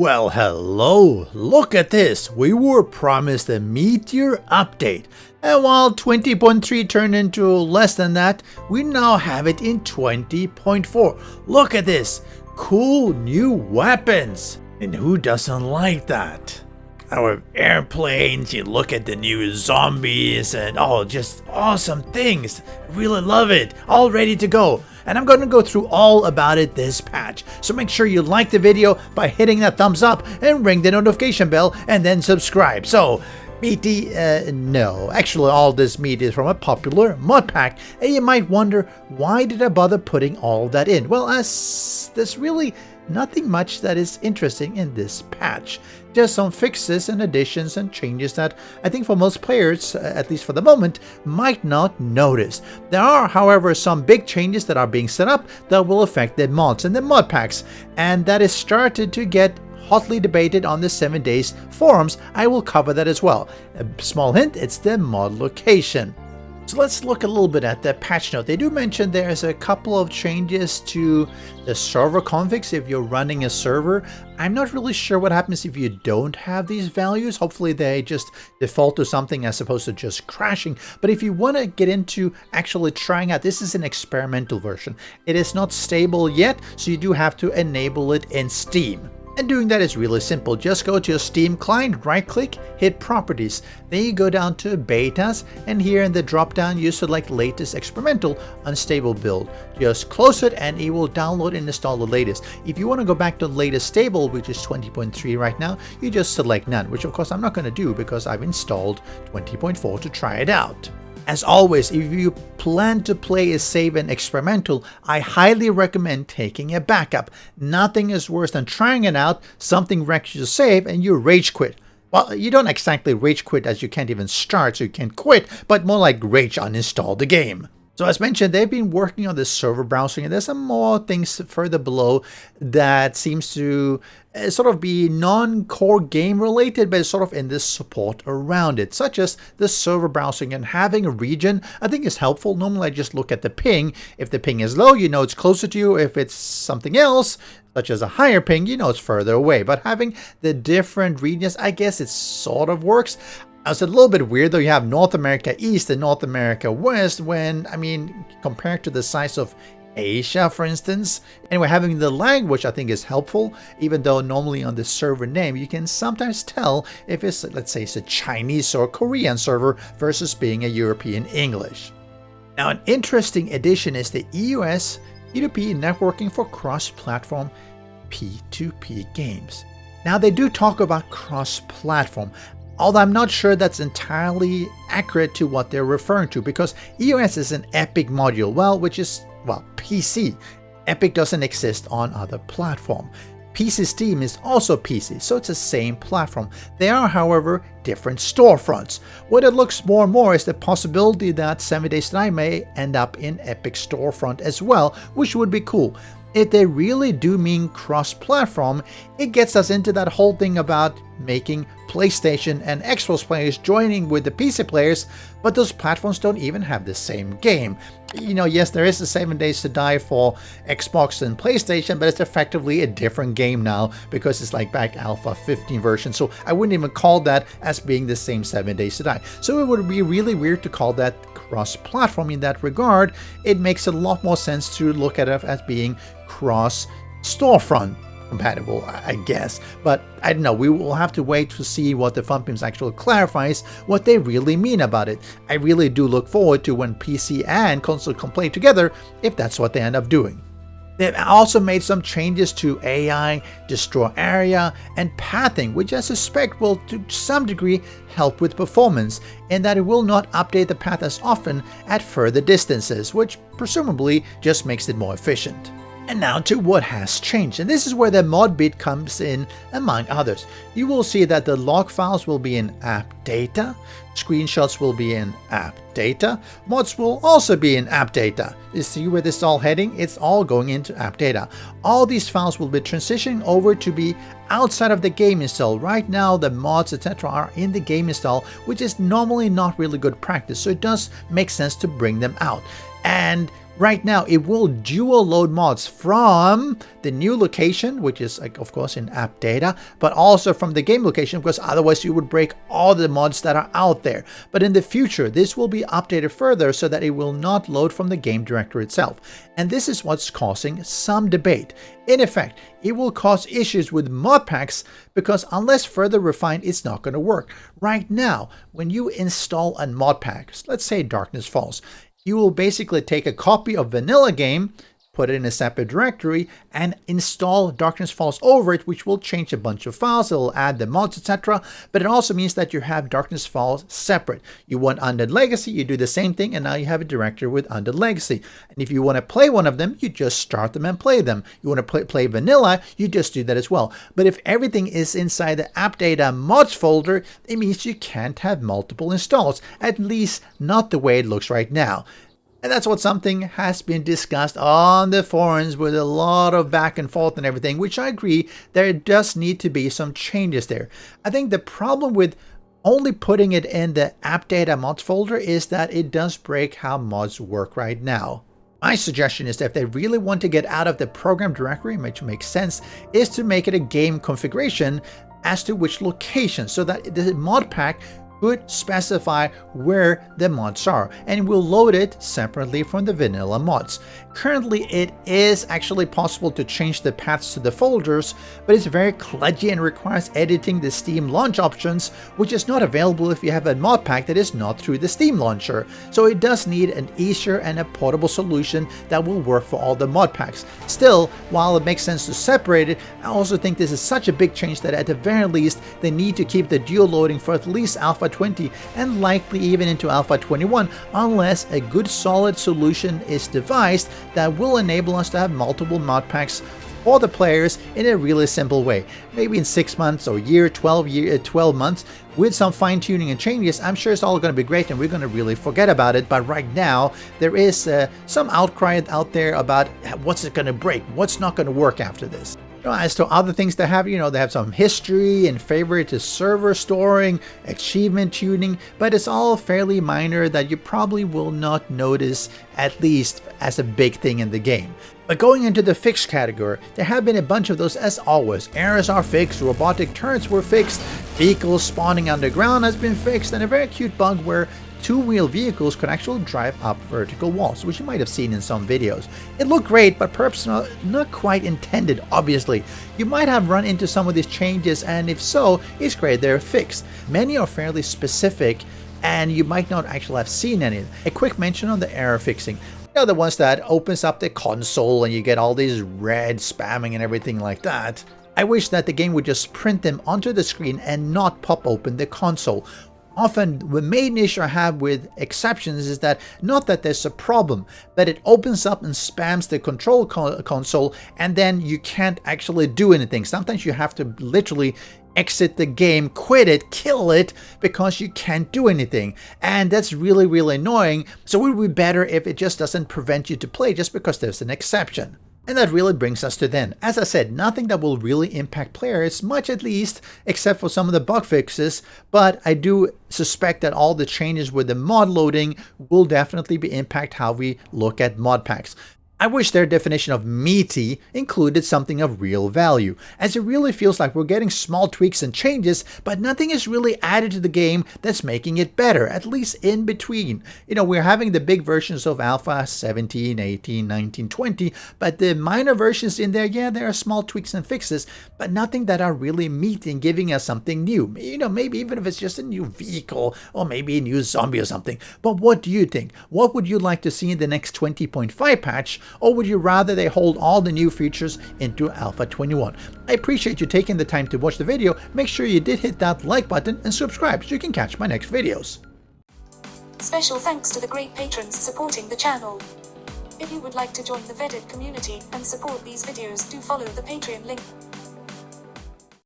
Well, hello, look at this. We were promised a Meteor update, and while 20.3 turned into less than that, we now have it in 20.4. Look at this, cool new weapons. And who doesn't like that? Our airplanes, you look at the new zombies and just awesome things. Really love it, all ready to go. And I'm going to go through all about it this patch. So make sure you like the video by hitting that thumbs up and ring the notification bell and then subscribe. So, meaty, no. Actually, all this meat is from a popular mod pack. And you might wonder, why did I bother putting all that in? Well, there's really nothing much that is interesting in this patch. Just some fixes and additions and changes that I think for most players, at least for the moment, might not notice. There are, however, some big changes that are being set up that will affect the mods and the mod packs, and that is started to get hotly debated on the 7 Days forums. I will cover that as well. A small hint, it's the mod location. So let's look a little bit at the patch note. They do mention there's a couple of changes to the server configs if you're running a server. I'm not really sure what happens if you don't have these values. Hopefully they just default to something as opposed to just crashing. But if you want to get into actually trying out, this is an experimental version. It is not stable yet, so you do have to enable it in Steam. And doing that is really simple. Just go to your Steam client, right click, hit properties. Then you go down to betas, and here in the drop down you select latest experimental unstable build. Just close it and it will download and install the latest. If you want to go back to the latest stable, which is 20.3 right now, you just select none, which of course I'm not going to do because I've installed 20.4 to try it out. As always, if you plan to play a save and experimental, I highly recommend taking a backup. Nothing is worse than trying it out, something wrecks your save, and you rage quit. Well, you don't exactly rage quit as you can't even start, so you can't quit, but more like rage uninstall the game. So as mentioned, they've been working on this server browsing, and there's some more things further below that seems to sort of be non-core game related, but it's sort of in this support around it, such as the server browsing and having a region. I think is helpful. Normally I just look at the ping. If the ping is low, you know it's closer to you. If it's something else, such as a higher ping, you know it's further away. But having the different regions, I guess it sort of works. It's a little bit weird though. You have North America East and North America West when, I mean, compared to the size of Asia, for instance. Anyway, having the language I think is helpful, even though normally on the server name you can sometimes tell if it's, let's say, it's a Chinese or Korean server versus being a European English. Now, an interesting addition is the EUS P2P networking for cross-platform P2P games. Now, they do talk about cross-platform, although I'm not sure that's entirely accurate to what they're referring to, because EOS is an Epic module, which is PC. Epic doesn't exist on other platform. PC Steam is also PC, so it's the same platform. They are, however, different storefronts. What it looks more and more is the possibility that 7 Days to Die may end up in Epic storefront as well, which would be cool. If they really do mean cross-platform, it gets us into that whole thing about making PlayStation and Xbox players joining with the PC players, but those platforms don't even have the same game. You know, yes, there is a 7 Days to Die for Xbox and PlayStation, but it's effectively a different game now because it's like back Alpha 15 version, so I wouldn't even call that as being the same 7 Days to Die. So it would be really weird to call that cross-platform in that regard. It makes a lot more sense to look at it as being cross-storefront compatible, I guess. But I don't know, we will have to wait to see what the FunPims actually clarifies what they really mean about it. I really do look forward to when PC and console can play together, if that's what they end up doing. They've also made some changes to AI, destroy area, and pathing, which I suspect will to some degree help with performance, in that it will not update the path as often at further distances, which presumably just makes it more efficient. And now to what has changed, and this is where the mod bit comes in among others. You will see that the log files will be in app data, screenshots will be in app data, mods will also be in app data. You see where this is all heading? It's all going into app data. All these files will be transitioning over to be outside of the game install. Right now the mods etc. are in the game install, which is normally not really good practice, so it does make sense to bring them out. And Right now, it will dual load mods from the new location, which is of course in app data, but also from the game location, because otherwise you would break all the mods that are out there. But in the future, this will be updated further so that it will not load from the game directory itself. And this is what's causing some debate. In effect, it will cause issues with mod packs because unless further refined, it's not going to work. Right now, when you install a mod pack, let's say Darkness Falls, you will basically take a copy of vanilla game, put it in a separate directory, and install Darkness Falls over it, which will change a bunch of files. It'll add the mods, etc. But it also means that you have Darkness Falls separate. You want Undead Legacy, you do the same thing, and now you have a directory with Undead Legacy. And if you want to play one of them, you just start them and play them. You want to play vanilla, you just do that as well. But if everything is inside the app data mods folder, it means you can't have multiple installs, at least not the way it looks right now. And that's what something has been discussed on the forums with a lot of back and forth and everything, which I agree there does need to be some changes there. I think the problem with only putting it in the app data mods folder is that it does break how mods work right now. My suggestion is that if they really want to get out of the program directory, which makes sense, is to make it a game configuration as to which location, so that the mod pack could specify where the mods are, and we'll load it separately from the vanilla mods. Currently, it is actually possible to change the paths to the folders, but it's very kludgy and requires editing the Steam launch options, which is not available if you have a mod pack that is not through the Steam launcher. So it does need an easier and a portable solution that will work for all the mod packs. Still, while it makes sense to separate it, I also think this is such a big change that at the very least, they need to keep the dual loading for at least Alpha 20 and likely even into Alpha 21, unless a good solid solution is devised that will enable us to have multiple mod packs for the players in a really simple way. Maybe in 6 months or 12 months with some fine tuning and changes, I'm sure it's all going to be great and we're going to really forget about it. But right now there is some outcry out there about what's it going to break, what's not going to work after this. As to other things they have, they have some history and favorite to server storing, achievement tuning, but it's all fairly minor that you probably will not notice, at least as a big thing in the game. But going into the fixed category, there have been a bunch of those as always. Errors are fixed, robotic turrets were fixed, vehicles spawning underground has been fixed, and a very cute bug where two-wheel vehicles could actually drive up vertical walls, which you might have seen in some videos. It looked great, but perhaps not quite intended, obviously. You might have run into some of these changes, and if so, it's great they're fixed. Many are fairly specific, and you might not actually have seen any. A quick mention on the error fixing. The ones that opens up the console and you get all these red spamming and everything like that. I wish that the game would just print them onto the screen and not pop open the console. Often the main issue I have with exceptions is that not that there's a problem, but it opens up and spams the control console and then you can't actually do anything. Sometimes you have to literally exit the game, quit it, kill it, because you can't do anything. And that's really, really annoying. So it would be better if it just doesn't prevent you to play just because there's an exception. And that really brings us to then. As I said, nothing that will really impact players, much at least, except for some of the bug fixes, but I do suspect that all the changes with the mod loading will definitely impact how we look at mod packs. I wish their definition of meaty included something of real value, as it really feels like we're getting small tweaks and changes, but nothing is really added to the game that's making it better, at least in between. We're having the big versions of Alpha 17, 18, 19, 20, but the minor versions in there, there are small tweaks and fixes, but nothing that are really meaty and giving us something new. Maybe even if it's just a new vehicle or maybe a new zombie or something. But what do you think? What would you like to see in the next 20.5 patch? Or would you rather they hold all the new features into Alpha 21? I appreciate you taking the time to watch the video. Make sure you did hit that like button and subscribe so you can catch my next videos. Special thanks to the great patrons supporting the channel. If you would like to join the Vedui community and support these videos, do follow the Patreon link.